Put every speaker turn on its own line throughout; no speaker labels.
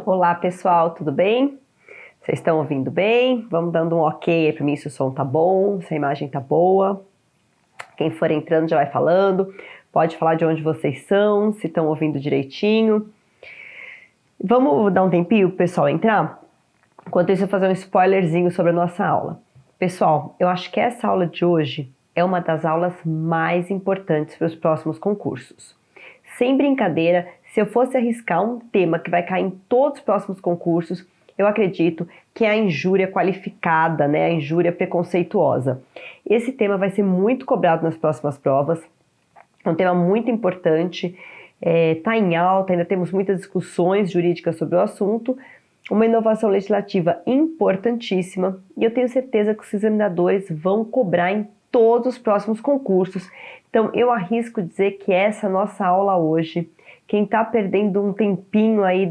Olá pessoal, tudo bem? Vocês estão ouvindo bem? Vamos dando um ok aí para mim se o som tá bom, se a imagem tá boa. Quem for entrando já vai falando. Pode falar de onde vocês são, se estão ouvindo direitinho. Vamos dar um tempinho pro pessoal entrar? Enquanto isso eu vou fazer um spoilerzinho sobre a nossa aula. Pessoal, eu acho que essa aula de hoje é uma das aulas mais importantes para os próximos concursos. Sem brincadeira, se eu fosse arriscar um tema que vai cair em todos os próximos concursos, eu acredito que é a injúria qualificada, né? A injúria preconceituosa. Esse tema vai ser muito cobrado nas próximas provas, é um tema muito importante, está em alta, ainda temos muitas discussões jurídicas sobre o assunto, uma inovação legislativa importantíssima, e eu tenho certeza que os examinadores vão cobrar em todos os próximos concursos. Então eu arrisco dizer que essa nossa aula hoje, quem está perdendo um tempinho aí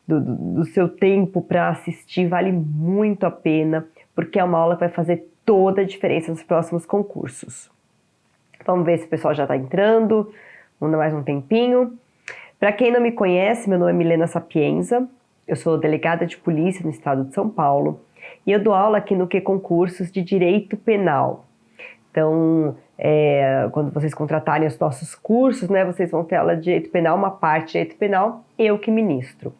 do seu tempo para assistir, vale muito a pena, porque é uma aula que vai fazer toda a diferença nos próximos concursos. Vamos ver se o pessoal já está entrando, vamos dar mais um tempinho. Para quem não me conhece, meu nome é Milena Sapienza, eu sou delegada de polícia no estado de São Paulo e eu dou aula aqui no Q-Concursos de Direito Penal. Então, quando vocês contratarem os nossos cursos, né, vocês vão ter aula de Direito Penal, uma parte de Direito Penal, eu que ministro.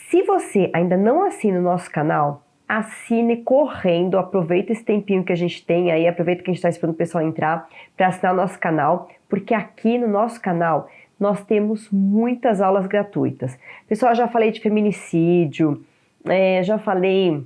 Se você ainda não assina o nosso canal, assine correndo, aproveita esse tempinho que a gente tem aí, aproveita que a gente está esperando o pessoal entrar para assinar o nosso canal, porque aqui no nosso canal nós temos muitas aulas gratuitas. Pessoal, já falei de feminicídio, já falei...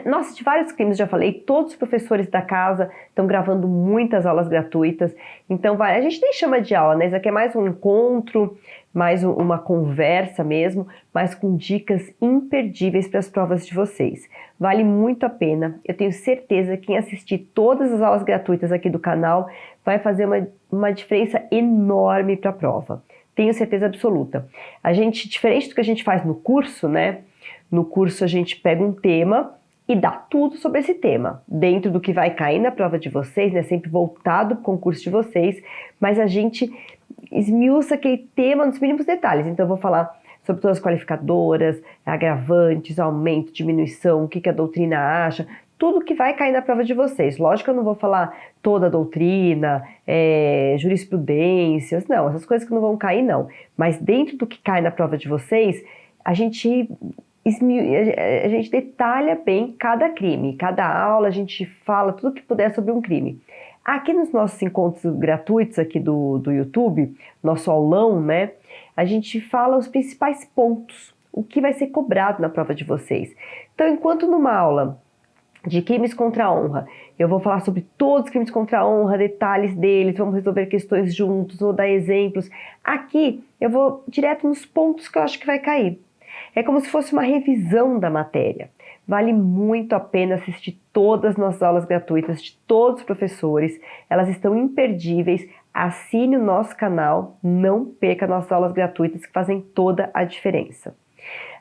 Nossa, de vários crimes já falei, todos os professores da casa estão gravando muitas aulas gratuitas, então a gente nem chama de aula, né? Isso aqui é mais um encontro, mais uma conversa mesmo, mas com dicas imperdíveis para as provas de vocês. Vale muito a pena, eu tenho certeza que quem assistir todas as aulas gratuitas aqui do canal vai fazer uma diferença enorme para a prova, tenho certeza absoluta. A gente, diferente do que a gente faz no curso, né? No curso a gente pega um tema e dá tudo sobre esse tema, dentro do que vai cair na prova de vocês, né, sempre voltado para o concurso de vocês, mas a gente esmiuça aquele tema nos mínimos detalhes. Então eu vou falar sobre todas as qualificadoras, agravantes, aumento, diminuição, o que a doutrina acha, tudo que vai cair na prova de vocês. Lógico que eu não vou falar toda a doutrina, jurisprudências, não, essas coisas que não vão cair não, mas dentro do que cai na prova de vocês, a gente detalha bem cada crime, cada aula a gente fala tudo que puder sobre um crime. Aqui nos nossos encontros gratuitos aqui do YouTube, nosso aulão, né, a gente fala os principais pontos, o que vai ser cobrado na prova de vocês. Então, enquanto numa aula de crimes contra a honra, eu vou falar sobre todos os crimes contra a honra, detalhes deles, vamos resolver questões juntos, vou dar exemplos. Aqui eu vou direto nos pontos que eu acho que vai cair. É como se fosse uma revisão da matéria. Vale muito a pena assistir todas as nossas aulas gratuitas de todos os professores. Elas estão imperdíveis. Assine o nosso canal, não perca nossas aulas gratuitas que fazem toda a diferença.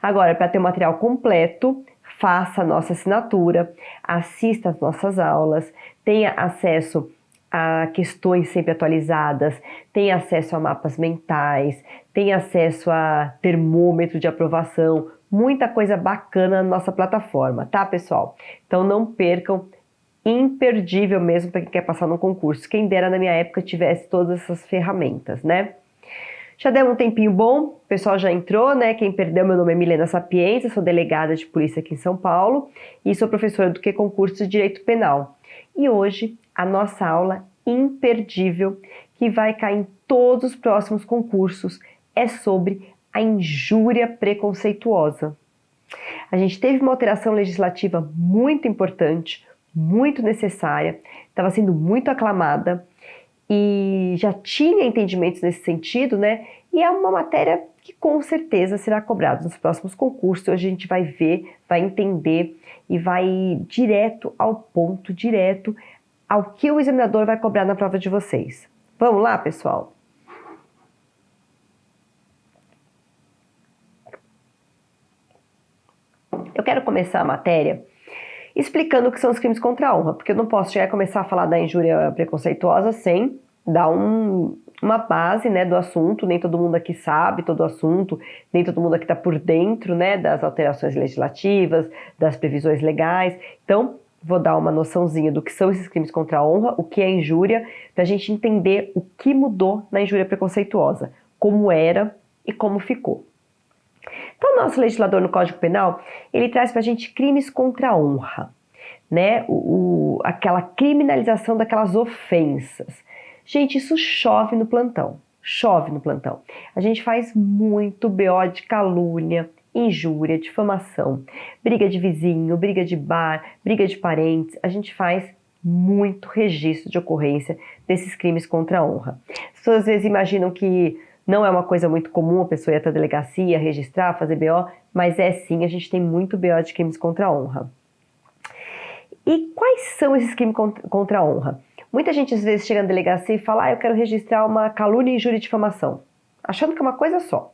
Agora, para ter o material completo, faça a nossa assinatura, assista às nossas aulas, tenha acesso a questões sempre atualizadas, tem acesso a mapas mentais, tem acesso a termômetro de aprovação, muita coisa bacana na nossa plataforma, tá, pessoal? Então não percam, imperdível mesmo para quem quer passar no concurso. Quem dera na minha época tivesse todas essas ferramentas, né? Já deu um tempinho bom, o pessoal já entrou, né? Quem perdeu, meu nome é Milena Sapienza, sou delegada de polícia aqui em São Paulo e sou professora do Q-Concurso de Direito Penal. E hoje a nossa aula imperdível, que vai cair em todos os próximos concursos, é sobre a injúria preconceituosa. A gente teve uma alteração legislativa muito importante, muito necessária, estava sendo muito aclamada e já tinha entendimentos nesse sentido, né? E é uma matéria que com certeza será cobrada nos próximos concursos. Hoje a gente vai ver, vai entender e vai direto ao ponto, direto ao que o examinador vai cobrar na prova de vocês. Vamos lá, pessoal? Eu quero começar a matéria explicando o que são os crimes contra a honra, porque eu não posso chegar a começar a falar da injúria preconceituosa sem dar uma base, né, do assunto. Nem todo mundo aqui sabe todo o assunto, nem todo mundo aqui está por dentro, né, das alterações legislativas, das previsões legais. Então, vou dar uma noçãozinha do que são esses crimes contra a honra, o que é injúria, para a gente entender o que mudou na injúria preconceituosa, como era e como ficou. Então, o nosso legislador no Código Penal, ele traz para a gente crimes contra a honra, né? Aquela criminalização daquelas ofensas. Gente, isso chove no plantão, chove no plantão. A gente faz muito BO de calúnia, injúria, difamação, briga de vizinho, briga de bar, briga de parentes. A gente faz muito registro de ocorrência desses crimes contra a honra. As pessoas às vezes imaginam que não é uma coisa muito comum a pessoa ir até a delegacia, registrar, fazer BO, mas é sim, a gente tem muito BO de crimes contra a honra. E quais são esses crimes contra a honra? Muita gente às vezes chega na delegacia e fala, eu quero registrar uma calúnia, injúria e difamação, achando que é uma coisa só.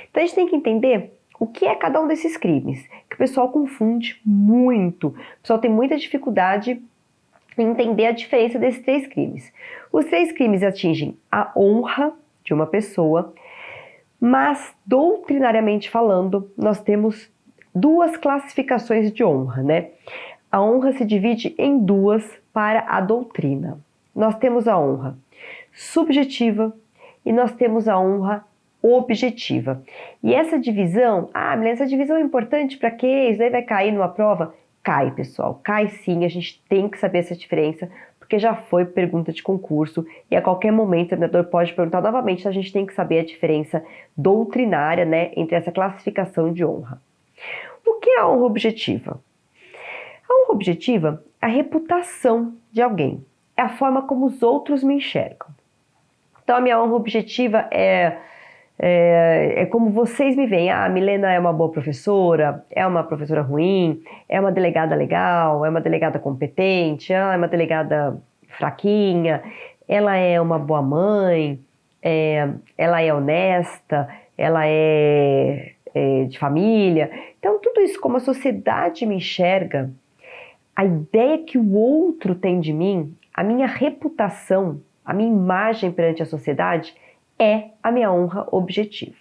Então a gente tem que entender o que é cada um desses crimes, que o pessoal confunde muito. O pessoal tem muita dificuldade em entender a diferença desses 3 crimes. Os 3 crimes atingem a honra de uma pessoa, mas doutrinariamente falando, nós temos 2 classificações de honra, né? A honra se divide em 2 para a doutrina. Nós temos a honra subjetiva e nós temos a honra objetiva. E essa divisão, Milena, essa divisão é importante para quê? Isso daí vai cair numa prova? Cai, pessoal, cai sim, a gente tem que saber essa diferença, porque já foi pergunta de concurso e a qualquer momento o examinador pode perguntar novamente, então a gente tem que saber a diferença doutrinária, né, entre essa classificação de honra. O que é a honra objetiva? A honra objetiva é a reputação de alguém, é a forma como os outros me enxergam. Então a minha honra objetiva é como vocês me veem. A Milena é uma boa professora, é uma professora ruim, é uma delegada legal, é uma delegada competente, é uma delegada fraquinha, ela é uma boa mãe, ela é honesta, ela é de família. Então tudo isso, como a sociedade me enxerga, a ideia que o outro tem de mim, a minha reputação, a minha imagem perante a sociedade é a minha honra objetiva,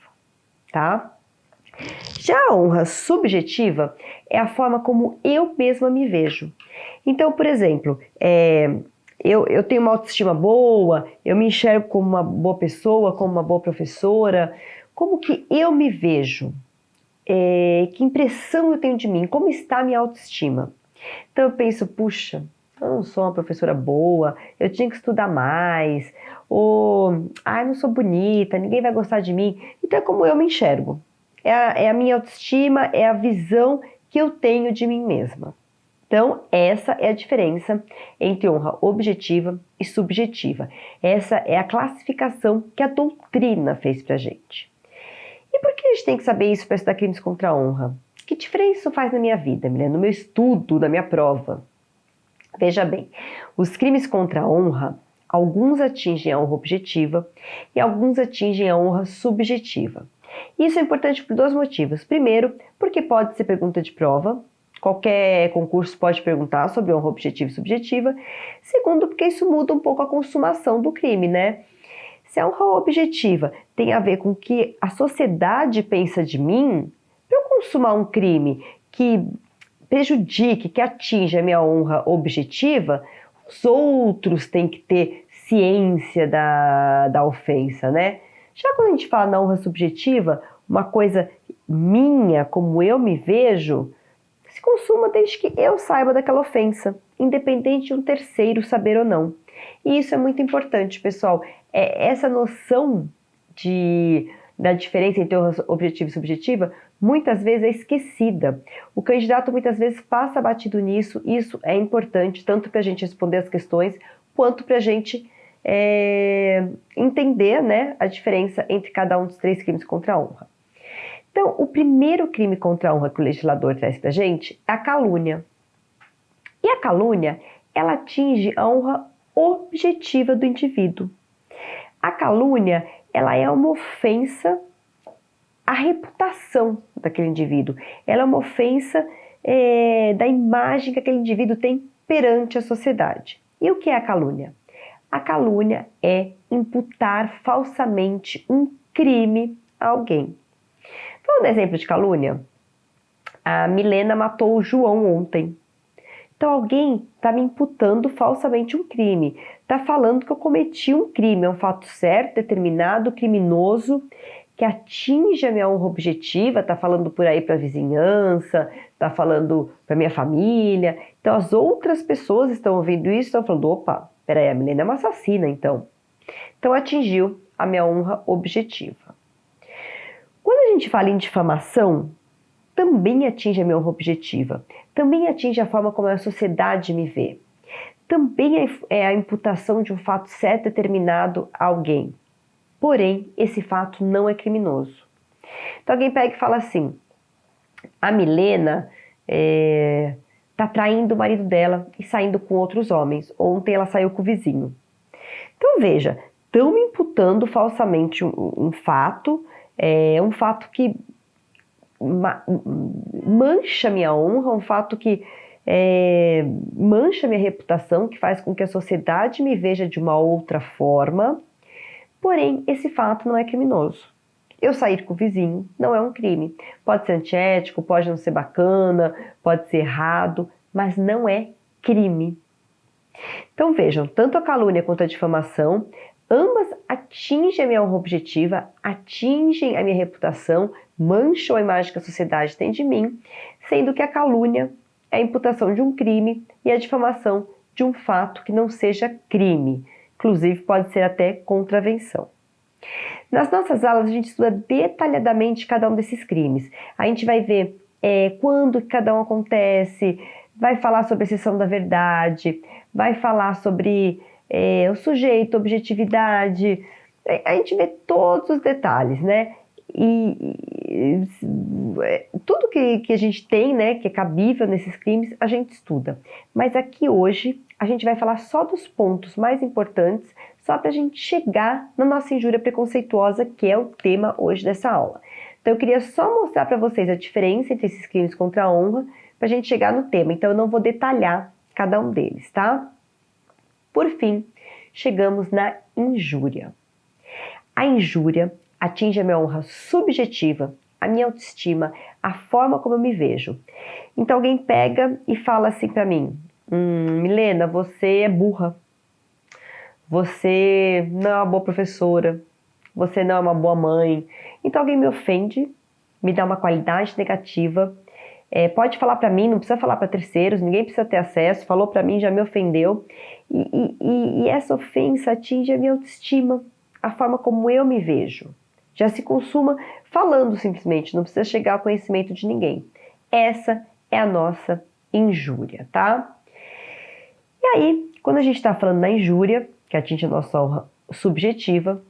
tá? Já a honra subjetiva é a forma como eu mesma me vejo. Então, por exemplo, eu tenho uma autoestima boa, eu me enxergo como uma boa pessoa, como uma boa professora. Como que eu me vejo? Que impressão eu tenho de mim? Como está a minha autoestima? Então eu penso, puxa, eu não sou uma professora boa, eu tinha que estudar mais, ou, eu não sou bonita, ninguém vai gostar de mim. Então é como eu me enxergo. É a minha autoestima, é a visão que eu tenho de mim mesma. Então essa é a diferença entre honra objetiva e subjetiva. Essa é a classificação que a doutrina fez pra gente. E por que a gente tem que saber isso para estudar crimes contra a honra? Que diferença isso faz na minha vida, no meu estudo, na minha prova? Veja bem, os crimes contra a honra, alguns atingem a honra objetiva e alguns atingem a honra subjetiva. Isso é importante por 2 motivos. Primeiro, porque pode ser pergunta de prova, qualquer concurso pode perguntar sobre honra objetiva e subjetiva. Segundo, porque isso muda um pouco a consumação do crime, né? Se a honra objetiva tem a ver com o que a sociedade pensa de mim, para eu consumar um crime que prejudique, que atinja a minha honra objetiva, os outros têm que ter ciência da ofensa, né? Já quando a gente fala na honra subjetiva, uma coisa minha, como eu me vejo, se consuma desde que eu saiba daquela ofensa, independente de um terceiro saber ou não. E isso é muito importante, pessoal. Essa noção da diferença entre honra objetiva e subjetiva, muitas vezes é esquecida. O candidato muitas vezes passa batido nisso. Isso é importante, tanto para a gente responder as questões, quanto para a gente entender, né, a diferença entre cada um dos 3 crimes contra a honra. Então, o primeiro crime contra a honra que o legislador traz para a gente é a calúnia. E a calúnia, ela atinge a honra objetiva do indivíduo. A calúnia, ela é uma ofensa à reputação daquele indivíduo. Ela é uma ofensa da imagem que aquele indivíduo tem perante a sociedade. E o que é a calúnia? A calúnia é imputar falsamente um crime a alguém. Vamos dar exemplo de calúnia? A Milena matou o João ontem. Então alguém está me imputando falsamente um crime, está falando que eu cometi um crime, é um fato certo, determinado, criminoso, que atinge a minha honra objetiva, está falando por aí para a vizinhança, está falando para minha família. Então as outras pessoas estão ouvindo isso, estão falando, opa, peraí, a Milena é uma assassina então. Então atingiu a minha honra objetiva. Quando a gente fala em difamação, também atinge a minha honra objetiva, também atinge a forma como a sociedade me vê, também é a imputação de um fato certo determinado a alguém. Porém, esse fato não é criminoso. Então alguém pega e fala assim, a Milena está traindo o marido dela e saindo com outros homens. Ontem ela saiu com o vizinho. Então veja, estão me imputando falsamente um fato, um fato que mancha minha honra, um fato que mancha minha reputação, que faz com que a sociedade me veja de uma outra forma. Porém, esse fato não é criminoso. Eu sair com o vizinho não é um crime. Pode ser antiético, pode não ser bacana, pode ser errado, mas não é crime. Então vejam, tanto a calúnia quanto a difamação, ambas atingem a minha honra objetiva, atingem a minha reputação, mancham a imagem que a sociedade tem de mim, sendo que a calúnia é a imputação de um crime e a difamação de um fato que não seja crime. Inclusive pode ser até contravenção. Nas nossas aulas a gente estuda detalhadamente cada um desses crimes. A gente vai ver quando cada um acontece, vai falar sobre a exceção da verdade, vai falar sobre o sujeito, objetividade. A gente vê todos os detalhes, né? E tudo que a gente tem, né, que é cabível nesses crimes, a gente estuda. Mas aqui hoje a gente vai falar só dos pontos mais importantes, só para a gente chegar na nossa injúria preconceituosa, que é o tema hoje dessa aula. Então eu queria só mostrar para vocês a diferença entre esses crimes contra a honra, para a gente chegar no tema. Então eu não vou detalhar cada um deles, tá? Por fim, chegamos na injúria. A injúria atinge a minha honra subjetiva, a minha autoestima, a forma como eu me vejo. Então alguém pega e fala assim para mim, Milena, você é burra, você não é uma boa professora, você não é uma boa mãe. Então alguém me ofende, me dá uma qualidade negativa, pode falar para mim, não precisa falar para terceiros, ninguém precisa ter acesso, falou para mim, já me ofendeu. E essa ofensa atinge a minha autoestima, a forma como eu me vejo. Já se consuma falando simplesmente, não precisa chegar ao conhecimento de ninguém. Essa é a nossa injúria, tá? E aí, quando a gente está falando da injúria, que atinge a nossa honra subjetiva,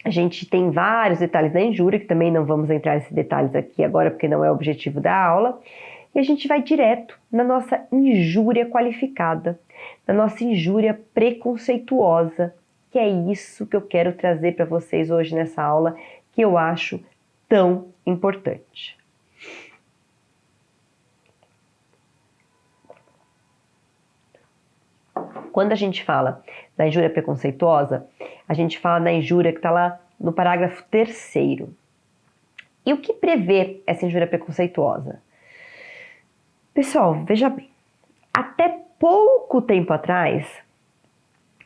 a gente tem vários detalhes da injúria, que também não vamos entrar nesses detalhes aqui agora, porque não é o objetivo da aula, e a gente vai direto na nossa injúria qualificada, na nossa injúria preconceituosa, que é isso que eu quero trazer para vocês hoje nessa aula, que eu acho tão importante. Quando a gente fala da injúria preconceituosa, a gente fala da injúria que está lá no parágrafo 3º. E o que prevê essa injúria preconceituosa? Pessoal, veja bem, até pouco tempo atrás,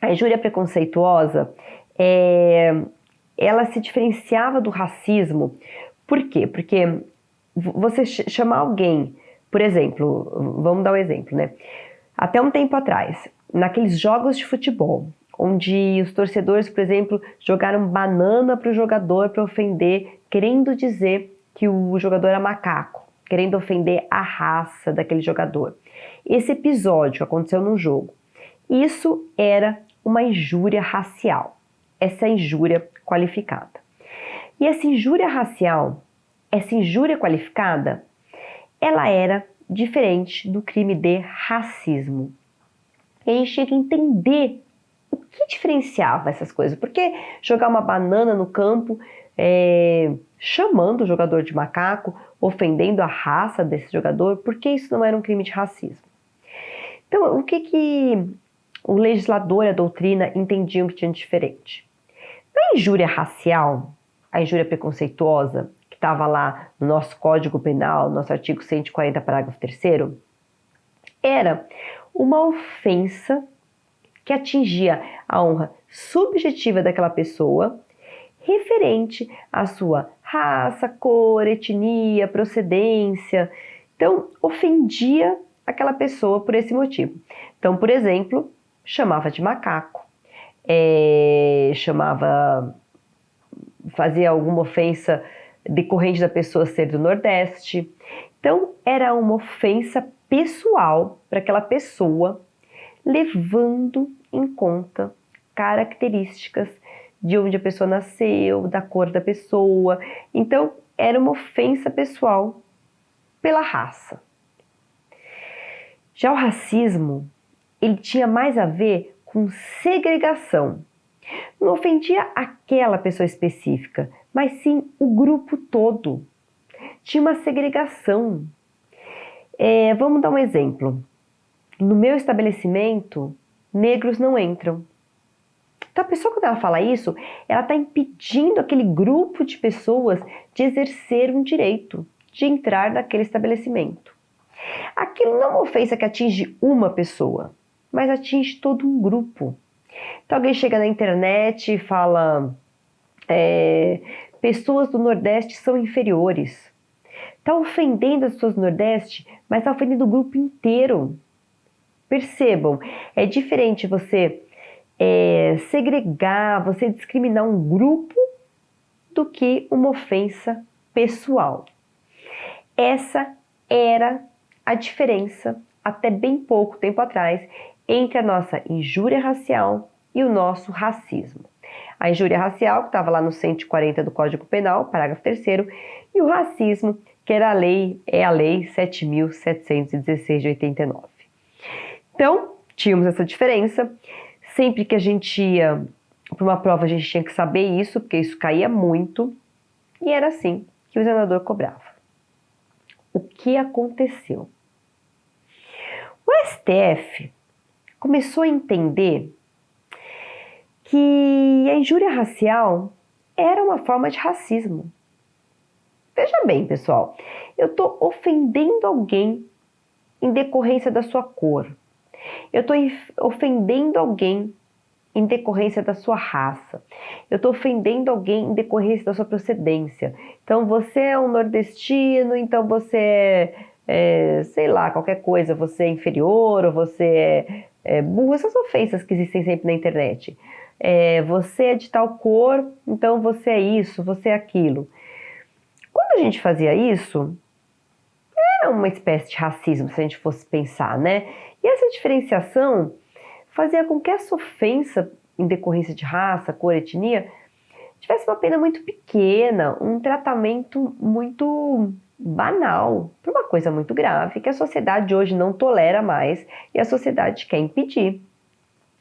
a injúria preconceituosa, ela se diferenciava do racismo. Por quê? Porque você chamar alguém, por exemplo, vamos dar um exemplo, né? Até um tempo atrás, naqueles jogos de futebol, onde os torcedores, por exemplo, jogaram banana para o jogador para ofender, querendo dizer que o jogador era macaco, querendo ofender a raça daquele jogador. Esse episódio aconteceu num jogo. Isso era uma injúria racial, essa injúria qualificada. E essa injúria racial, essa injúria qualificada, ela era diferente do crime de racismo. E a gente tinha que entender o que diferenciava essas coisas. Por que jogar uma banana no campo, chamando o jogador de macaco, ofendendo a raça desse jogador? Por que isso não era um crime de racismo? Então, o que o legislador e a doutrina entendiam que tinha diferente. Na injúria racial, a injúria preconceituosa, que estava lá no nosso Código Penal, nosso artigo 140, parágrafo 3º, era uma ofensa que atingia a honra subjetiva daquela pessoa, referente à sua raça, cor, etnia, procedência. Então, ofendia aquela pessoa por esse motivo. Então, por exemplo, chamava de macaco, fazia alguma ofensa decorrente da pessoa ser do Nordeste. Então, era uma ofensa pessoal para aquela pessoa, levando em conta características de onde a pessoa nasceu, da cor da pessoa. Então, era uma ofensa pessoal pela raça. Já o racismo, ele tinha mais a ver com segregação. Não ofendia aquela pessoa específica, mas sim o grupo todo. Tinha uma segregação. Vamos dar um exemplo. No meu estabelecimento, negros não entram. Então, a pessoa, quando ela fala isso, ela está impedindo aquele grupo de pessoas de exercer um direito, de entrar naquele estabelecimento. Aquilo não é uma ofensa que atinge uma pessoa, mas atinge todo um grupo. Então, alguém chega na internet e fala: pessoas do Nordeste são inferiores. Está ofendendo as pessoas do Nordeste, mas está ofendendo o grupo inteiro. Percebam, é diferente você segregar, você discriminar um grupo do que uma ofensa pessoal. Essa era a diferença, até bem pouco tempo atrás, entre a nossa injúria racial e o nosso racismo. A injúria racial, que estava lá no 140 do Código Penal, parágrafo 3º, e o racismo, que era a lei 7.716 de 89. Então, tínhamos essa diferença. Sempre que a gente ia para uma prova, a gente tinha que saber isso, porque isso caía muito, e era assim que o examinador cobrava. O que aconteceu? O STF começou a entender que a injúria racial era uma forma de racismo. Veja bem, pessoal, eu estou ofendendo alguém em decorrência da sua cor. Eu estou ofendendo alguém em decorrência da sua raça. Eu estou ofendendo alguém em decorrência da sua procedência. Então, você é um nordestino, então você sei lá, qualquer coisa, você é inferior, ou você é burro. Essas ofensas que existem sempre na internet. Você é de tal cor, então você é isso, você é aquilo. Quando a gente fazia isso, era uma espécie de racismo, se a gente fosse pensar, né? E essa diferenciação fazia com que essa ofensa em decorrência de raça, cor, etnia, tivesse uma pena muito pequena, um tratamento muito banal, para uma coisa muito grave que a sociedade hoje não tolera mais e a sociedade quer impedir.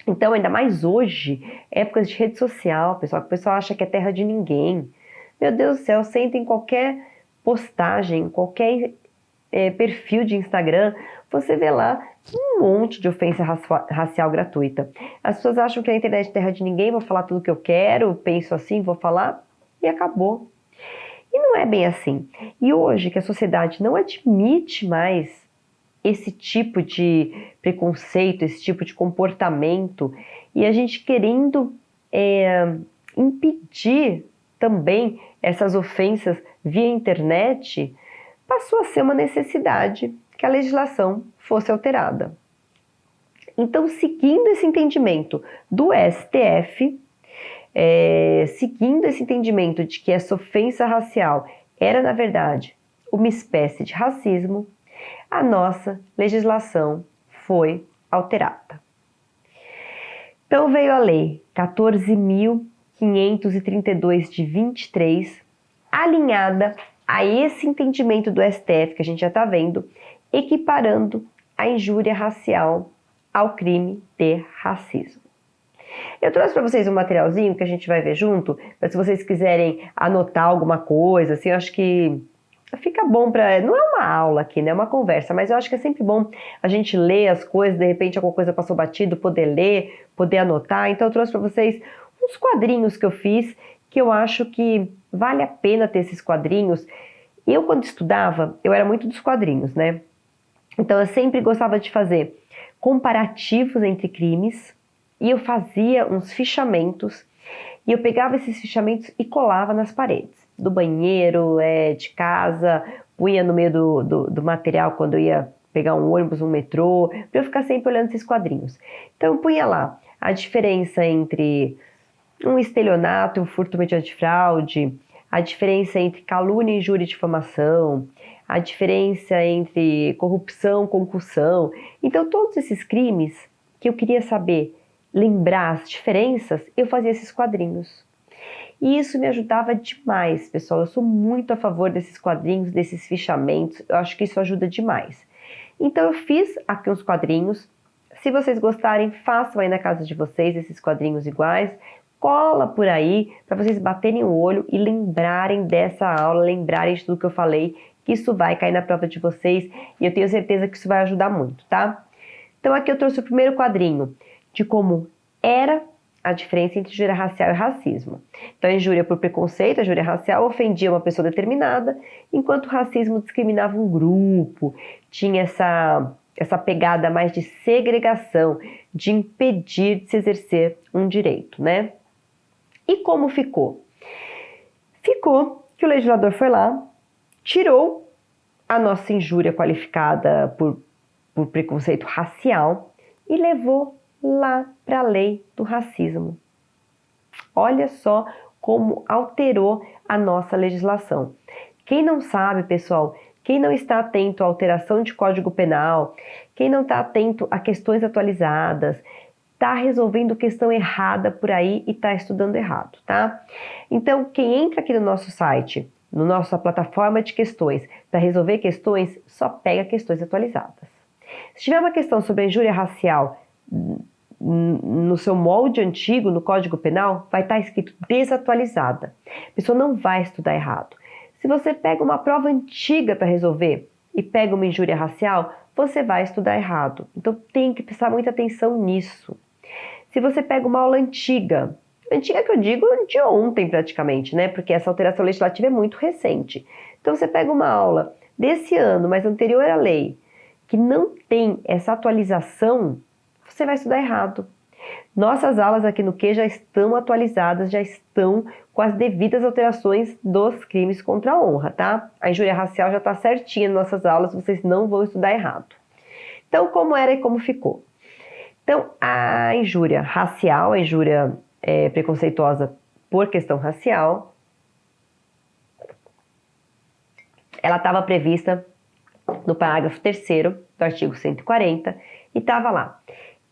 Então, ainda mais hoje, épocas de rede social, pessoal, que o pessoal acha que é terra de ninguém. Meu Deus do céu, você entra em qualquer postagem, qualquer perfil de Instagram, você vê lá um monte de ofensa racial gratuita. As pessoas acham que a internet é terra de ninguém, vou falar tudo que eu quero, penso assim, vou falar, e acabou. E não é bem assim. E hoje, que a sociedade não admite mais esse tipo de preconceito, esse tipo de comportamento, e a gente querendo impedir também essas ofensas via internet, passou a ser uma necessidade que a legislação fosse alterada. Então, seguindo esse entendimento do STF, seguindo esse entendimento de que essa ofensa racial era, na verdade, uma espécie de racismo, a nossa legislação foi alterada. Então, veio a Lei 14.532 de 23, alinhada a esse entendimento do STF que a gente já está vendo, equiparando a injúria racial ao crime de racismo. Eu trouxe para vocês um materialzinho que a gente vai ver junto, mas se vocês quiserem anotar alguma coisa, assim, eu acho que fica bom para... Não é uma aula aqui, né? Uma conversa, mas eu acho que é sempre bom a gente ler as coisas, de repente alguma coisa passou batido, poder ler, poder anotar. Então eu trouxe para vocês uns quadrinhos que eu fiz, que eu acho que vale a pena ter esses quadrinhos. Eu, quando estudava, eu era muito dos quadrinhos, né? Então eu sempre gostava de fazer comparativos entre crimes e eu fazia uns fichamentos e eu pegava esses fichamentos e colava nas paredes do banheiro, de casa, punha no meio do material quando eu ia pegar um ônibus, um metrô, para eu ficar sempre olhando esses quadrinhos. Então eu punha lá a diferença entre um estelionato e um furto mediante fraude, a diferença entre calúnia, injúria e difamação, a diferença entre corrupção, concussão. Então, todos esses crimes que eu queria saber, lembrar as diferenças, eu fazia esses quadrinhos. E isso me ajudava demais, pessoal. Eu sou muito a favor desses quadrinhos, desses fichamentos. Eu acho que isso ajuda demais. Então, eu fiz aqui uns quadrinhos. Se vocês gostarem, façam aí na casa de vocês esses quadrinhos iguais. Cola por aí para vocês baterem o olho e lembrarem dessa aula, lembrarem de tudo que eu falei, que isso vai cair na prova de vocês e eu tenho certeza que isso vai ajudar muito, tá? Então aqui eu trouxe o primeiro quadrinho de como era a diferença entre injúria racial e racismo. Então a injúria por preconceito, a injúria racial ofendia uma pessoa determinada, enquanto o racismo discriminava um grupo, tinha essa pegada mais de segregação, de impedir de se exercer um direito, né? E como ficou? Ficou que o legislador foi lá, tirou a nossa injúria qualificada por preconceito racial e levou lá para a lei do racismo. Olha só como alterou a nossa legislação. Quem não sabe, pessoal, quem não está atento à alteração de Código Penal, quem não está atento a questões atualizadas, está resolvendo questão errada por aí e está estudando errado, tá? Então, quem entra aqui no nosso site, na nossa plataforma de questões, para resolver questões, só pega questões atualizadas. Se tiver uma questão sobre a injúria racial no seu molde antigo, no Código Penal, vai estar escrito desatualizada. A pessoa não vai estudar errado. Se você pega uma prova antiga para resolver e pega uma injúria racial, você vai estudar errado. Então tem que prestar muita atenção nisso. Se você pega uma aula antiga que eu digo de ontem praticamente, né? Porque essa alteração legislativa é muito recente. Então você pega uma aula desse ano, mas anterior à lei, que não tem essa atualização, você vai estudar errado. Nossas aulas aqui no Q já estão atualizadas, já estão com as devidas alterações dos crimes contra a honra, tá? A injúria racial já está certinha nas nossas aulas, vocês não vão estudar errado. Então, como era e como ficou? Então, a injúria racial, a injúria preconceituosa por questão racial, ela estava prevista no parágrafo 3º do artigo 140 e estava lá.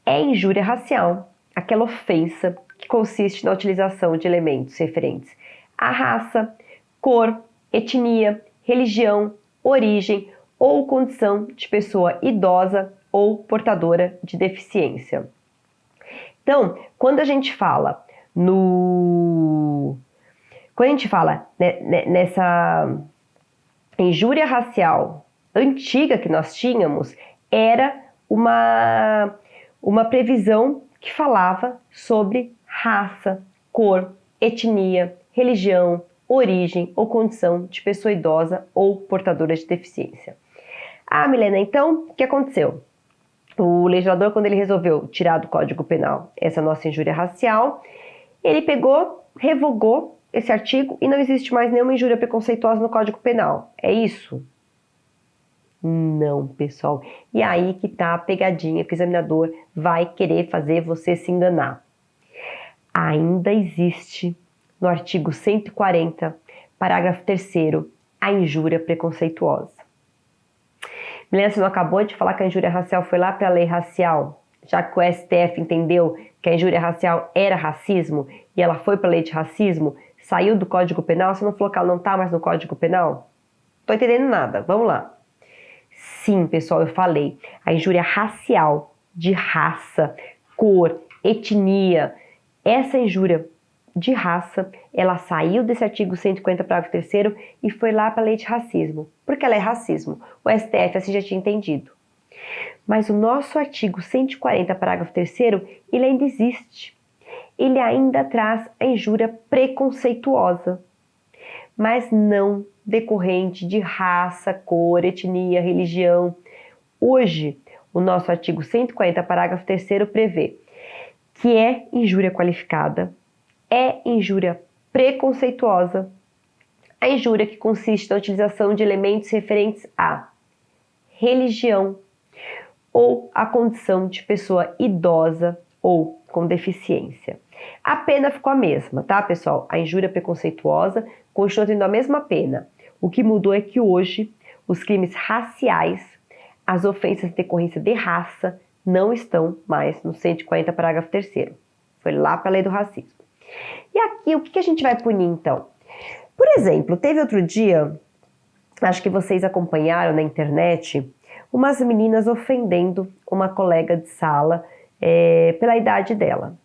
É injúria racial aquela ofensa que consiste na utilização de elementos referentes à raça, cor, etnia, religião, origem ou condição de pessoa idosa ou portadora de deficiência. Então, quando a gente fala nessa injúria racial antiga que nós tínhamos, era uma previsão que falava sobre raça, cor, etnia, religião, origem ou condição de pessoa idosa ou portadora de deficiência. Ah, Milena, então, o que aconteceu? O legislador, quando ele resolveu tirar do Código Penal essa nossa injúria racial, ele pegou, revogou esse artigo e não existe mais nenhuma injúria preconceituosa no Código Penal. É isso? Não, pessoal. E aí que tá a pegadinha que o examinador vai querer fazer você se enganar. Ainda existe no artigo 140, parágrafo 3º, a injúria preconceituosa. Milena, você não acabou de falar que a injúria racial foi lá para a lei racial, já que o STF entendeu que a injúria racial era racismo e ela foi para a lei de racismo, saiu do Código Penal, você não falou que ela não está mais no Código Penal? Tô entendendo nada, vamos lá. Sim, pessoal, eu falei, a injúria racial, de raça, cor, etnia, essa injúria de raça, ela saiu desse artigo 150, parágrafo 3º e foi lá para a lei de racismo, porque ela é racismo. O STF assim já tinha entendido. Mas o nosso artigo 140, parágrafo 3º, ele ainda existe. Ele ainda traz a injúria preconceituosa, mas não decorrente de raça, cor, etnia, religião. Hoje, o nosso artigo 140, parágrafo 3º, prevê que é injúria qualificada, é injúria preconceituosa, a injúria que consiste na utilização de elementos referentes à religião ou à condição de pessoa idosa ou com deficiência. A pena ficou a mesma, tá, pessoal? A injúria preconceituosa continua tendo a mesma pena. O que mudou é que hoje os crimes raciais, as ofensas de decorrência de raça, não estão mais no 140, parágrafo 3º. Foi lá para a lei do racismo. E aqui, o que a gente vai punir, então? Por exemplo, teve outro dia, acho que vocês acompanharam na internet, umas meninas ofendendo uma colega de sala pela idade dela.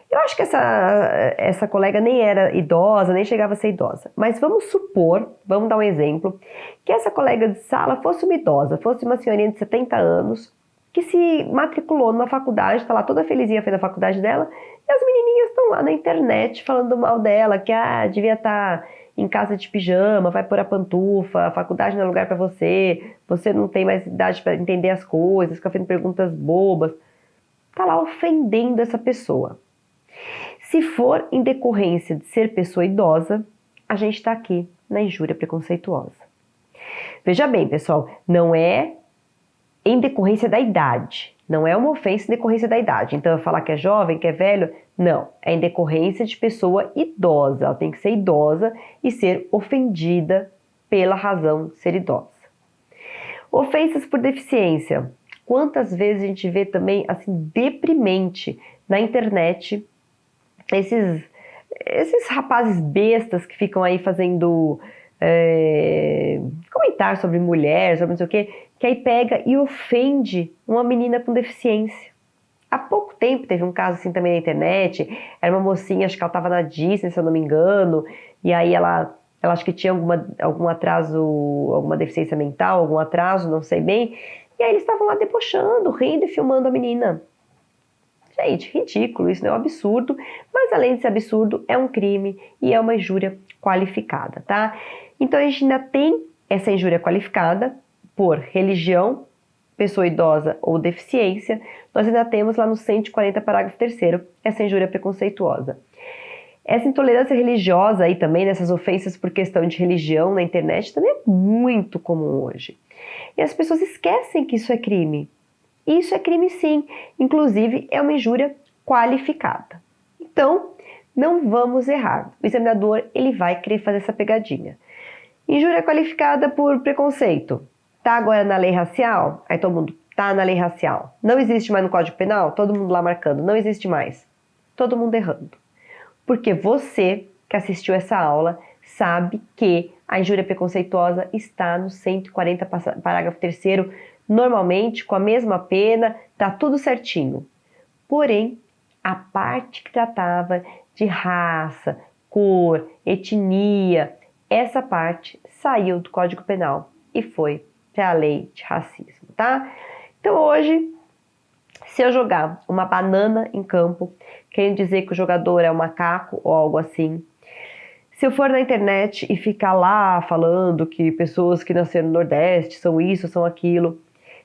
Eu acho que essa colega nem era idosa, nem chegava a ser idosa. Mas vamos supor, vamos dar um exemplo, que essa colega de sala fosse uma idosa, fosse uma senhorinha de 70 anos, que se matriculou numa faculdade, está lá toda felizinha fazendo a faculdade dela, e as menininhas estão lá na internet falando mal dela, que devia estar em casa de pijama, vai pôr a pantufa, a faculdade não é lugar para você, você não tem mais idade para entender as coisas, fica fazendo perguntas bobas. Está lá ofendendo essa pessoa. Se for em decorrência de ser pessoa idosa, a gente está aqui na injúria preconceituosa. Veja bem, pessoal, não é em decorrência da idade, não é uma ofensa em decorrência da idade. Então, eu falar que é jovem, que é velho, não. É em decorrência de pessoa idosa. Ela tem que ser idosa e ser ofendida pela razão de ser idosa. Ofensas por deficiência. Quantas vezes a gente vê também, assim, deprimente na internet, esses rapazes bestas que ficam aí fazendo comentários sobre mulher, sobre não sei o quê, que aí pega e ofende uma menina com deficiência. Há pouco tempo teve um caso assim também na internet, era uma mocinha, acho que ela estava na Disney, se eu não me engano, e aí ela acho que tinha algum atraso, alguma deficiência mental, algum atraso, não sei bem, e aí eles estavam lá debochando, rindo e filmando a menina. Gente, ridículo, isso não é um absurdo, mas além de ser absurdo, é um crime e é uma injúria qualificada, tá? Então a gente ainda tem essa injúria qualificada por religião, pessoa idosa ou deficiência, nós ainda temos lá no 140, parágrafo 3º, essa injúria preconceituosa. Essa intolerância religiosa aí também, nessas ofensas por questão de religião na internet, também é muito comum hoje. E as pessoas esquecem que isso é crime. Isso é crime sim, inclusive é uma injúria qualificada. Então, não vamos errar. O examinador, ele vai querer fazer essa pegadinha. Injúria qualificada por preconceito. Tá agora na lei racial? Aí todo mundo, tá na lei racial. Não existe mais no Código Penal? Todo mundo lá marcando, não existe mais. Todo mundo errando. Porque você, que assistiu essa aula, sabe que a injúria preconceituosa está no 140, parágrafo 3º, normalmente com a mesma pena, tá tudo certinho. Porém, a parte que tratava de raça, cor, etnia, essa parte saiu do Código Penal e foi para a lei de racismo, tá? Então hoje, se eu jogar uma banana em campo, querendo dizer que o jogador é um macaco ou algo assim, se eu for na internet e ficar lá falando que pessoas que nasceram no Nordeste são isso, são aquilo,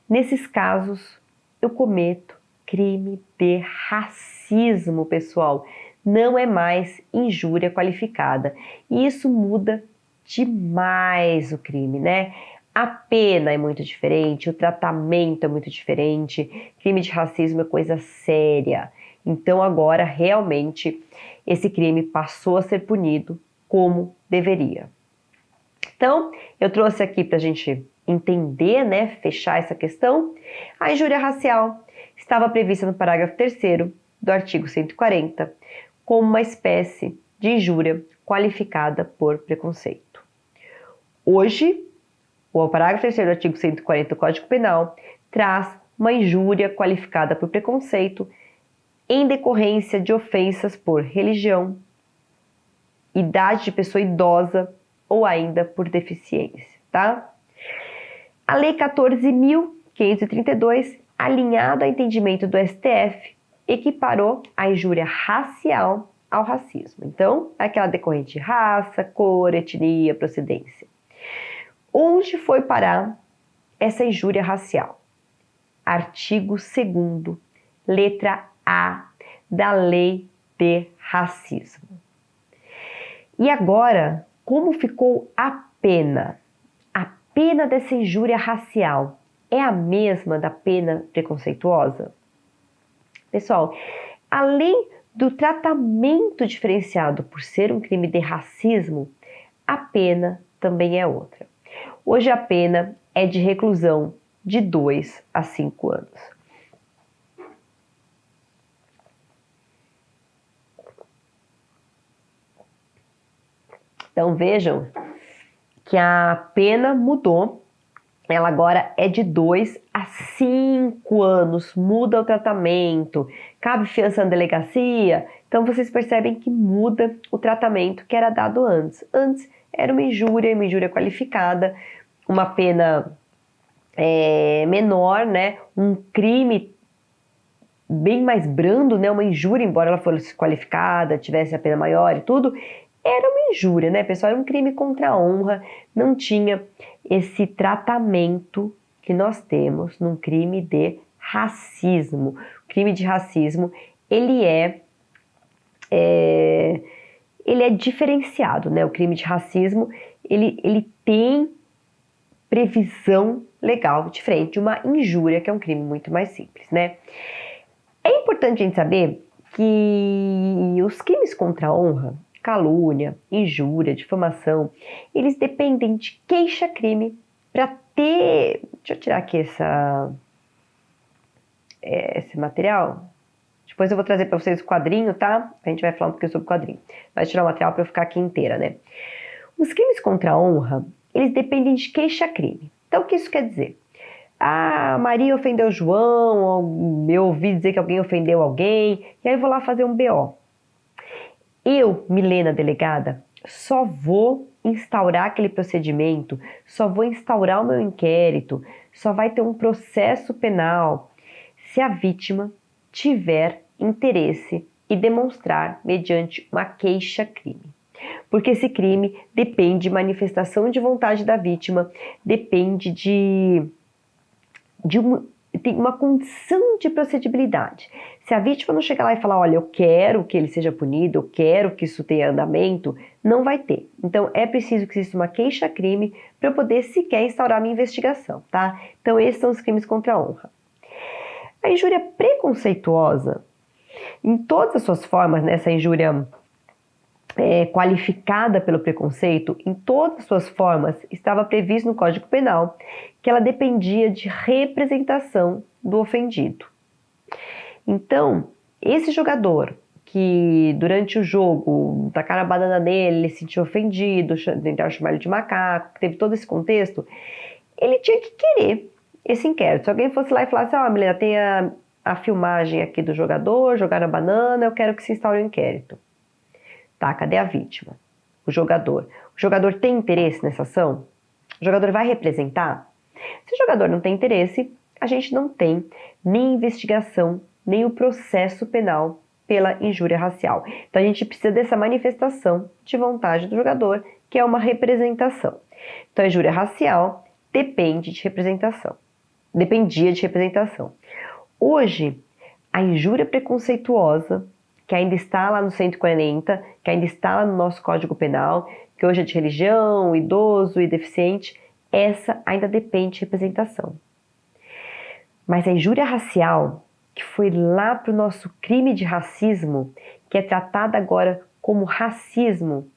nesses casos eu cometo crime de racismo, pessoal. Não é mais injúria qualificada. E isso muda demais o crime, né? A pena é muito diferente, o tratamento é muito diferente, crime de racismo é coisa séria. Então agora realmente esse crime passou a ser punido como deveria. Então, eu trouxe aqui para a gente entender, né, fechar essa questão. A injúria racial estava prevista no parágrafo 3º do artigo 140 como uma espécie de injúria qualificada por preconceito. Hoje, o parágrafo 3º do artigo 140 do Código Penal traz uma injúria qualificada por preconceito em decorrência de ofensas por religião, idade de pessoa idosa ou ainda por deficiência, tá? A Lei 14.532, alinhado ao entendimento do STF, equiparou a injúria racial ao racismo. Então, aquela decorrente de raça, cor, etnia, procedência. Onde foi parar essa injúria racial? Artigo 2º, letra A da Lei de Racismo. E agora, como ficou a pena? A pena dessa injúria racial é a mesma da pena preconceituosa? Pessoal, além do tratamento diferenciado por ser um crime de racismo, a pena também é outra. Hoje a pena é de reclusão de 2 a 5 anos. Então vejam que a pena mudou, ela agora é de 2 a 5 anos, muda o tratamento, cabe fiança na delegacia, então vocês percebem que muda o tratamento que era dado antes. Antes era uma injúria qualificada, uma pena menor, né? Um crime bem mais brando, né? Uma injúria, embora ela fosse qualificada, tivesse a pena maior e tudo, era uma injúria, né, pessoal? Era um crime contra a honra, não tinha esse tratamento que nós temos num crime de racismo. O crime de racismo, ele é diferenciado, né? O crime de racismo, ele tem previsão legal, diferente de uma injúria, que é um crime muito mais simples, né? É importante a gente saber que os crimes contra a honra, calúnia, injúria, difamação, eles dependem de queixa-crime para ter... Deixa eu tirar aqui esse material. Depois eu vou trazer para vocês o quadrinho, tá? A gente vai falar um pouquinho sobre o quadrinho. Vai tirar o material para eu ficar aqui inteira, né? Os crimes contra a honra, eles dependem de queixa-crime. Então, o que isso quer dizer? Ah, Maria ofendeu João, eu ouvi dizer que alguém ofendeu alguém, e aí eu vou lá fazer um BO. Eu, Milena delegada, só vou instaurar aquele procedimento, só vou instaurar o meu inquérito, só vai ter um processo penal se a vítima tiver interesse e demonstrar mediante uma queixa-crime. Porque esse crime depende de manifestação de vontade da vítima, depende tem uma condição de procedibilidade. Se a vítima não chegar lá e falar, olha, eu quero que ele seja punido, eu quero que isso tenha andamento, não vai ter. Então, é preciso que exista uma queixa-crime para eu poder sequer instaurar minha investigação, tá? Então, esses são os crimes contra a honra. A injúria preconceituosa, em todas as suas formas, né, essa injúria qualificada pelo preconceito, em todas as suas formas, estava previsto no Código Penal que ela dependia de representação do ofendido. Então, esse jogador que durante o jogo tacaram a banana nele, ele se sentiu ofendido, tentaram chamar ele de macaco, teve todo esse contexto, ele tinha que querer esse inquérito. Se alguém fosse lá e falasse, Milena, tem a filmagem aqui do jogador, jogaram a banana, eu quero que se instaure o inquérito. Tá, cadê a vítima? O jogador. O jogador tem interesse nessa ação? O jogador vai representar? Se o jogador não tem interesse, a gente não tem nem investigação, nem o processo penal pela injúria racial. Então a gente precisa dessa manifestação de vontade do jogador, que é uma representação. Então a injúria racial depende de representação. Dependia de representação. Hoje, a injúria preconceituosa, que ainda está lá no 140, que ainda está lá no nosso Código Penal, que hoje é de religião, idoso e deficiente, essa ainda depende de representação. Mas a injúria racial, que foi lá para o nosso crime de racismo, que é tratada agora como racismo,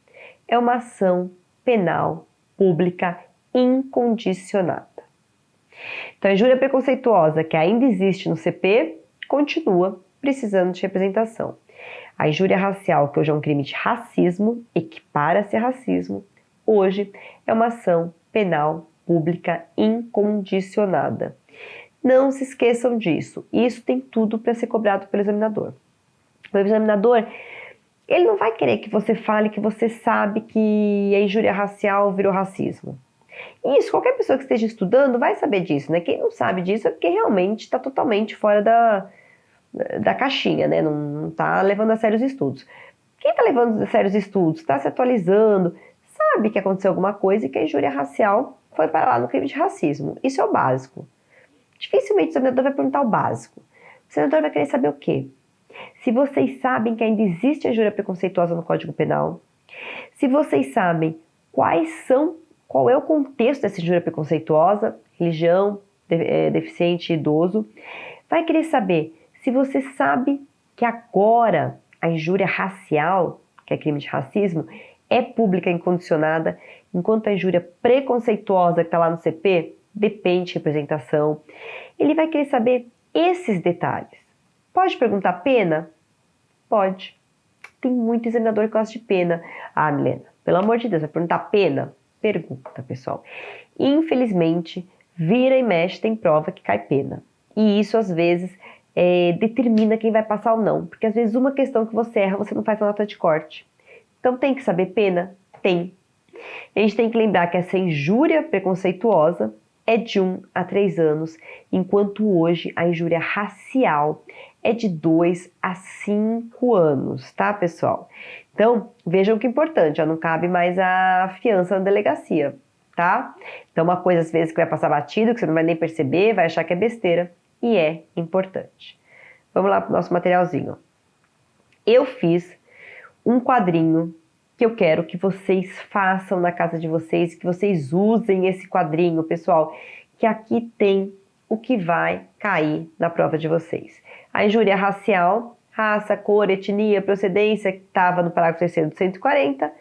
é uma ação penal pública incondicionada. Então a injúria preconceituosa, que ainda existe no CP, continua precisando de representação. A injúria racial, que hoje é um crime de racismo, equipara-se a racismo, hoje é uma ação penal pública incondicionada. Não se esqueçam disso, isso tem tudo para ser cobrado pelo examinador. O examinador, ele não vai querer que você fale que você sabe que a injúria racial virou racismo. Isso, qualquer pessoa que esteja estudando vai saber disso, né? Quem não sabe disso é porque realmente está totalmente fora da caixinha, né? Não está levando a sério os estudos. Quem está levando a sério os estudos, está se atualizando, sabe que aconteceu alguma coisa e que a injúria racial foi para lá no crime de racismo. Isso é o básico. Dificilmente o examinador vai perguntar o básico. O examinador vai querer saber o quê? Se vocês sabem que ainda existe a injúria preconceituosa no Código Penal, se vocês sabem qual é o contexto dessa injúria preconceituosa, religião, deficiente, idoso, vai querer saber se você sabe que agora a injúria racial, que é crime de racismo, é pública e incondicionada, enquanto a injúria preconceituosa que está lá no CP depende de representação. Ele vai querer saber esses detalhes. Pode perguntar pena? Pode. Tem muito examinador que gosta de pena. Ah, Milena, pelo amor de Deus, vai perguntar pena? Pergunta, pessoal. Infelizmente, vira e mexe tem prova que cai pena. E isso, às vezes, determina quem vai passar ou não. Porque, às vezes, uma questão que você erra, você não faz a nota de corte. Então, tem que saber pena? Tem. A gente tem que lembrar que essa injúria preconceituosa é de 1 a 3 anos, enquanto hoje a injúria racial é de 2 a 5 anos, tá, pessoal? Então, vejam que importante, não cabe mais a fiança na delegacia, tá? Então, uma coisa às vezes que vai passar batido, que você não vai nem perceber, vai achar que é besteira, e é importante. Vamos lá pro nosso materialzinho. Eu fiz um quadrinho que eu quero que vocês façam na casa de vocês, que vocês usem esse quadrinho, pessoal, que aqui tem o que vai cair na prova de vocês. A injúria racial, raça, cor, etnia, procedência, que estava no parágrafo 3º do 140,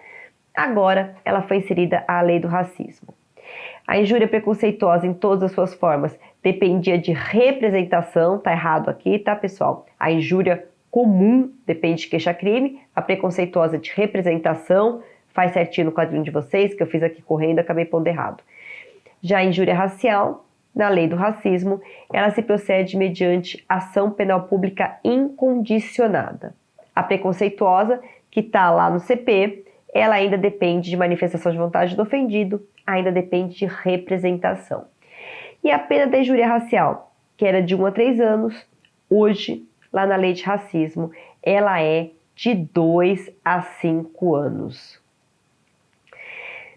agora ela foi inserida à lei do racismo. A injúria preconceituosa em todas as suas formas dependia de representação, tá errado aqui, tá, pessoal? A injúria comum depende de queixa-crime, a preconceituosa de representação, faz certinho no quadrinho de vocês, que eu fiz aqui correndo, acabei pondo errado. Já a injúria racial, na lei do racismo, ela se procede mediante ação penal pública incondicionada. A preconceituosa, que está lá no CP, ela ainda depende de manifestação de vontade do ofendido, ainda depende de representação. E a pena da injúria racial, que era de 1 a 3 anos, hoje, lá na lei de racismo, ela é de 2 a 5 anos.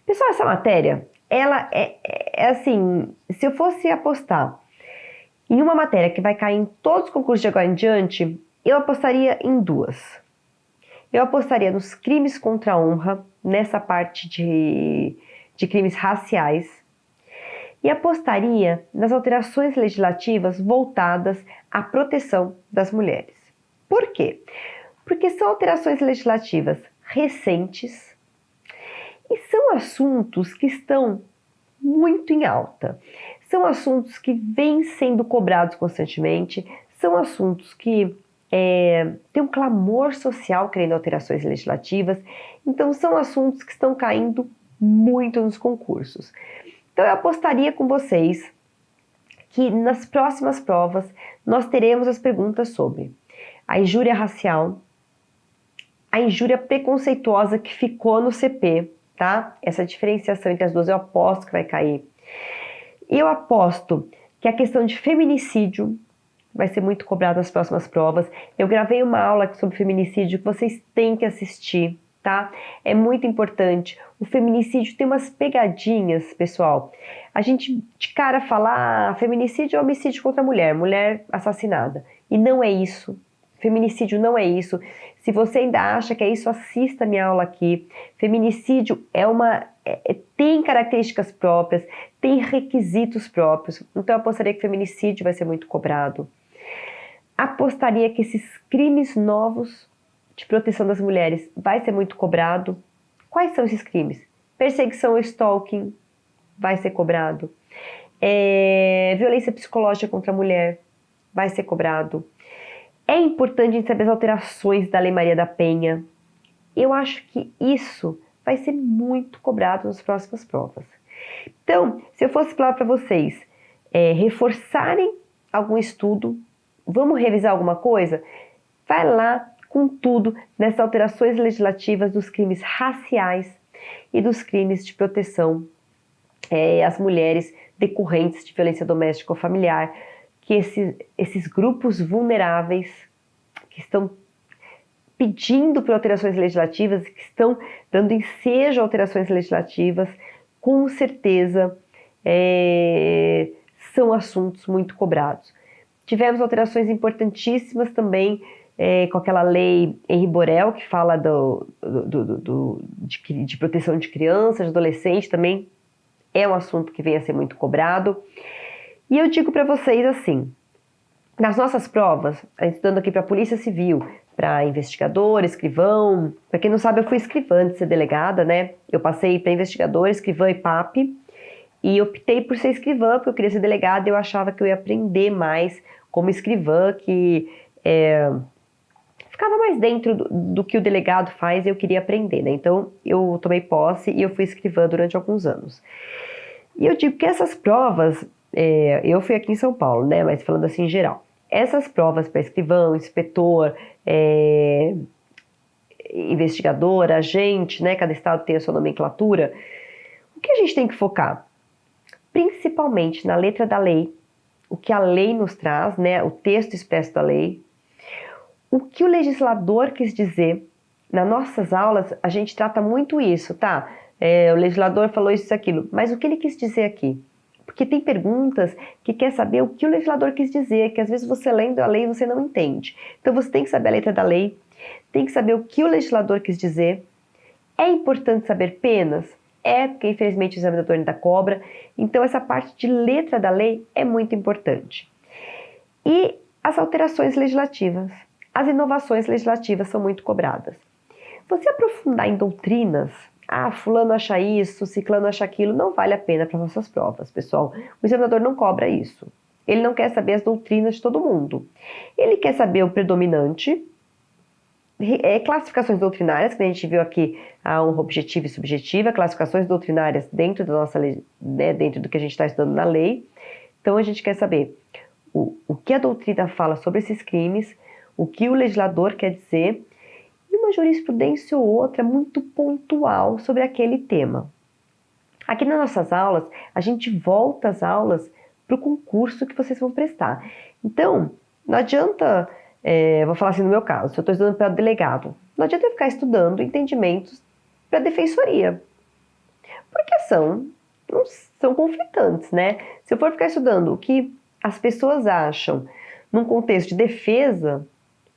Pessoal, essa matéria, ela é assim, se eu fosse apostar em uma matéria que vai cair em todos os concursos de agora em diante, eu apostaria em duas. Eu apostaria nos crimes contra a honra, nessa parte de crimes raciais, e apostaria nas alterações legislativas voltadas à proteção das mulheres. Por quê? Porque são alterações legislativas recentes e são assuntos que estão muito em alta. São assuntos que vêm sendo cobrados constantemente, são assuntos que tem um clamor social querendo alterações legislativas, então são assuntos que estão caindo muito nos concursos. Então eu apostaria com vocês que nas próximas provas nós teremos as perguntas sobre a injúria racial, a injúria preconceituosa que ficou no CP, tá? Essa diferenciação entre as duas eu aposto que vai cair. E eu aposto que a questão de feminicídio vai ser muito cobrada nas próximas provas. Eu gravei uma aula sobre feminicídio que vocês têm que assistir, tá? É muito importante. O feminicídio tem umas pegadinhas, pessoal. A gente de cara fala, feminicídio é homicídio contra a mulher assassinada. E não é isso. Feminicídio não é isso. Se você ainda acha que é isso, assista a minha aula aqui. Feminicídio tem características próprias, tem requisitos próprios. Então eu apostaria que feminicídio vai ser muito cobrado. Apostaria que esses crimes novos de proteção das mulheres vai ser muito cobrado. Quais são esses crimes? Perseguição ou stalking vai ser cobrado. Violência psicológica contra a mulher vai ser cobrado. É importante a gente saber as alterações da Lei Maria da Penha. Eu acho que isso vai ser muito cobrado nas próximas provas. Então, se eu fosse falar para vocês reforçarem algum estudo, vamos revisar alguma coisa? Vai lá, Contudo, nessas alterações legislativas dos crimes raciais e dos crimes de proteção às mulheres decorrentes de violência doméstica ou familiar, que esses grupos vulneráveis que estão pedindo por alterações legislativas, que estão dando ensejo a alterações legislativas, com certeza são assuntos muito cobrados. Tivemos alterações importantíssimas também com aquela lei Henri Borel, que fala de proteção de crianças, de adolescentes, também é um assunto que vem a ser muito cobrado. E eu digo para vocês assim, nas nossas provas, estudando aqui para a Polícia Civil, para investigador, escrivão, para quem não sabe, eu fui escrivã antes de ser delegada, né? Eu passei para investigador, escrivã e PAP, e optei por ser escrivã, porque eu queria ser delegada e eu achava que eu ia aprender mais como escrivã, que ficava mais dentro do que o delegado faz e eu queria aprender, né? Então, eu tomei posse e eu fui escrivã durante alguns anos. E eu digo que essas provas, eu fui aqui em São Paulo, né? Mas falando assim em geral, essas provas para escrivão, inspetor, investigador, agente, né? Cada estado tem a sua nomenclatura. O que a gente tem que focar? Principalmente na letra da lei, o que a lei nos traz, né? O texto expresso da lei, o que o legislador quis dizer. Nas nossas aulas, a gente trata muito isso, tá? O legislador falou isso e aquilo, mas o que ele quis dizer aqui? Porque tem perguntas que quer saber o que o legislador quis dizer, que às vezes você lendo a lei você não entende. Então você tem que saber a letra da lei, tem que saber o que o legislador quis dizer. É importante saber penas? Porque infelizmente o examinador ainda cobra. Então essa parte de letra da lei é muito importante. E as alterações legislativas, as inovações legislativas são muito cobradas. Você aprofundar em doutrinas, fulano acha isso, ciclano acha aquilo, não vale a pena para nossas provas, pessoal. O examinador não cobra isso. Ele não quer saber as doutrinas de todo mundo. Ele quer saber o predominante, classificações doutrinárias, que a gente viu aqui, a honra objetiva e subjetiva, classificações doutrinárias dentro da nossa lei, né, dentro do que a gente está estudando na lei. Então a gente quer saber o que a doutrina fala sobre esses crimes, o que o legislador quer dizer, e uma jurisprudência ou outra muito pontual sobre aquele tema. Aqui nas nossas aulas, a gente volta as aulas para o concurso que vocês vão prestar. Então, não adianta, vou falar assim no meu caso, se eu estou estudando para delegado, não adianta eu ficar estudando entendimentos para defensoria, porque são conflitantes, né? Se eu for ficar estudando o que as pessoas acham num contexto de defesa,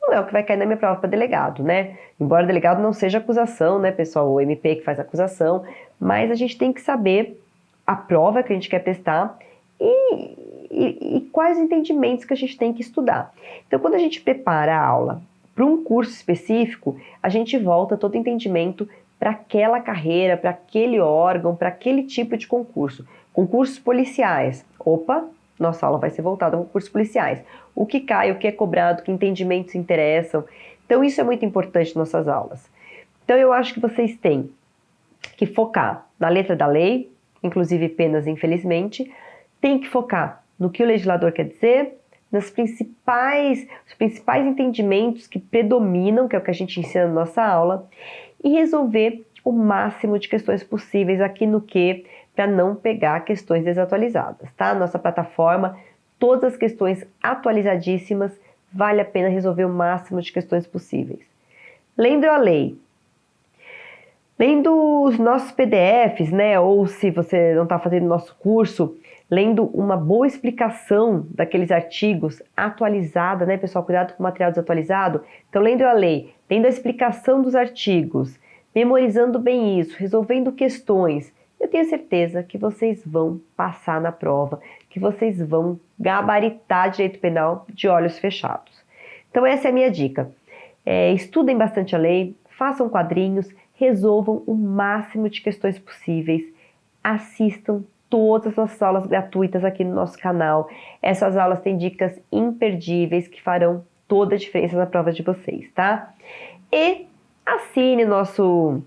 não é o que vai cair na minha prova para delegado, né? Embora delegado não seja acusação, né, pessoal? O MP que faz acusação, mas a gente tem que saber a prova que a gente quer testar e quais entendimentos que a gente tem que estudar. Então, quando a gente prepara a aula para um curso específico, a gente volta todo entendimento para aquela carreira, para aquele órgão, para aquele tipo de concurso. Concursos policiais. Nossa aula vai ser voltada a concursos policiais. O que cai, o que é cobrado, que entendimentos interessam. Então isso é muito importante nas nossas aulas. Então eu acho que vocês têm que focar na letra da lei, inclusive penas, infelizmente. Tem que focar no que o legislador quer dizer, os principais entendimentos que predominam, que é o que a gente ensina na nossa aula, e resolver o máximo de questões possíveis aqui no Q, para não pegar questões desatualizadas, tá? Nossa plataforma, todas as questões atualizadíssimas, vale a pena resolver o máximo de questões possíveis. Lendo a lei, lendo os nossos PDFs, né? Ou se você não está fazendo nosso curso, lendo uma boa explicação daqueles artigos atualizada, né, pessoal? Cuidado com o material desatualizado. Então, lendo a lei, lendo a explicação dos artigos, memorizando bem isso, resolvendo questões, eu tenho certeza que vocês vão passar na prova, que vocês vão gabaritar direito penal de olhos fechados. Então essa é a minha dica. Estudem bastante a lei, façam quadrinhos, resolvam o máximo de questões possíveis, assistam todas as nossas aulas gratuitas aqui no nosso canal. Essas aulas têm dicas imperdíveis que farão toda a diferença na prova de vocês, tá? E assine nosso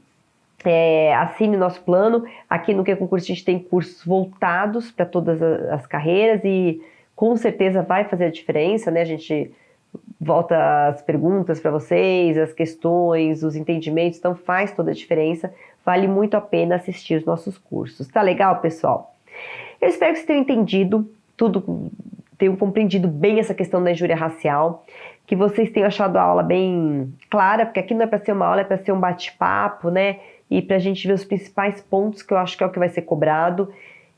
plano. Aqui no Que Concurso a gente tem cursos voltados para todas as carreiras e com certeza vai fazer a diferença, né? A gente volta as perguntas para vocês, as questões, os entendimentos, então faz toda a diferença. Vale muito a pena assistir os nossos cursos. Tá legal, pessoal? Eu espero que vocês tenham entendido tudo, tenham compreendido bem essa questão da injúria racial, que vocês tenham achado a aula bem clara, porque aqui não é para ser uma aula, é para ser um bate-papo, né? E para a gente ver os principais pontos que eu acho que é o que vai ser cobrado.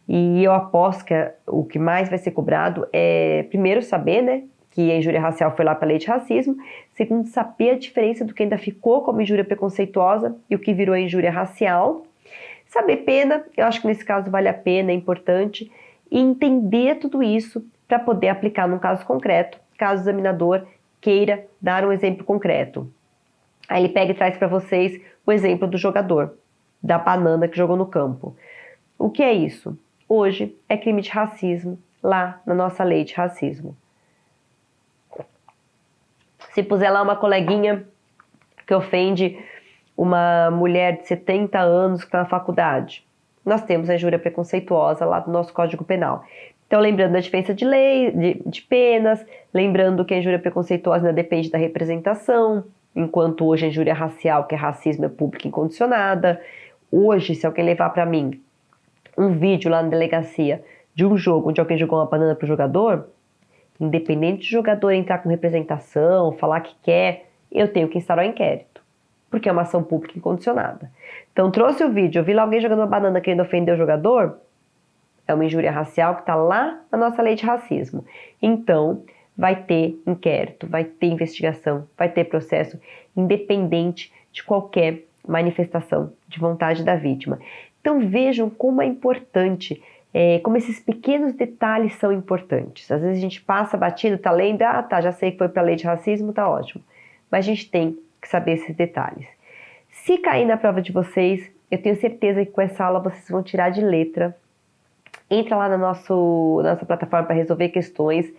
E eu aposto que o que mais vai ser cobrado é, primeiro, saber, né, que a injúria racial foi lá para a lei de racismo. Segundo, saber a diferença do que ainda ficou como injúria preconceituosa e o que virou injúria racial. Saber pena, eu acho que nesse caso vale a pena, é importante. E entender tudo isso para poder aplicar num caso concreto, caso o examinador queira dar um exemplo concreto. Aí ele pega e traz para vocês o exemplo do jogador, da banana que jogou no campo. O que é isso? Hoje é crime de racismo lá na nossa lei de racismo. Se puser lá uma coleguinha que ofende uma mulher de 70 anos que está na faculdade, nós temos a injúria preconceituosa lá do nosso Código Penal. Então, lembrando da diferença de lei, de penas, lembrando que a injúria preconceituosa ainda depende da representação, enquanto hoje a injúria racial, que é racismo, é pública incondicionada. Hoje, se alguém levar para mim um vídeo lá na delegacia de um jogo onde alguém jogou uma banana pro jogador, independente do jogador entrar com representação, falar que quer, eu tenho que instaurar o inquérito, porque é uma ação pública incondicionada. Então trouxe o vídeo, eu vi lá alguém jogando uma banana querendo ofender o jogador, é uma injúria racial que está lá na nossa lei de racismo. Então vai ter inquérito, vai ter investigação, vai ter processo, independente de qualquer manifestação de vontade da vítima. Então vejam como é importante, como esses pequenos detalhes são importantes. Às vezes a gente passa batido, tá lendo, tá, já sei que foi para a lei de racismo, tá ótimo. Mas a gente tem que saber esses detalhes. Se cair na prova de vocês, eu tenho certeza que com essa aula vocês vão tirar de letra. Entra lá na nossa plataforma para resolver questões.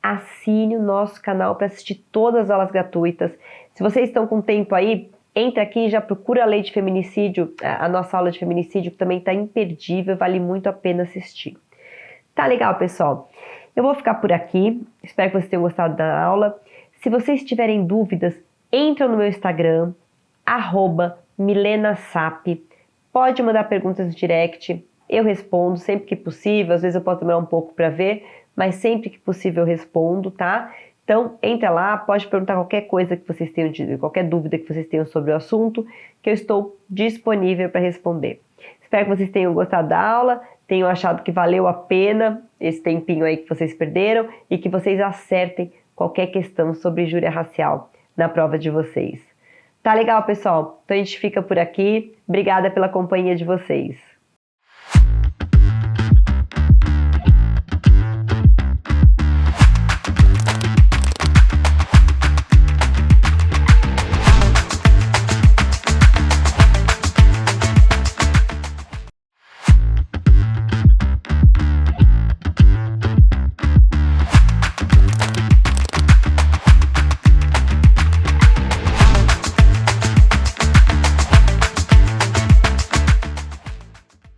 Assine o nosso canal para assistir todas as aulas gratuitas. Se vocês estão com tempo aí, entra aqui e já procura a lei de feminicídio, a nossa aula de feminicídio, que também está imperdível, vale muito a pena assistir. Tá legal, pessoal? Eu vou ficar por aqui, espero que vocês tenham gostado da aula. Se vocês tiverem dúvidas, entra no meu Instagram, @milenasap. Pode mandar perguntas no direct, eu respondo sempre que possível, às vezes eu posso demorar um pouco para ver, mas sempre que possível eu respondo, tá? Então, entra lá, pode perguntar qualquer coisa que vocês tenham, qualquer dúvida que vocês tenham sobre o assunto, que eu estou disponível para responder. Espero que vocês tenham gostado da aula, tenham achado que valeu a pena esse tempinho aí que vocês perderam e que vocês acertem qualquer questão sobre injúria racial na prova de vocês. Tá legal, pessoal? Então a gente fica por aqui. Obrigada pela companhia de vocês.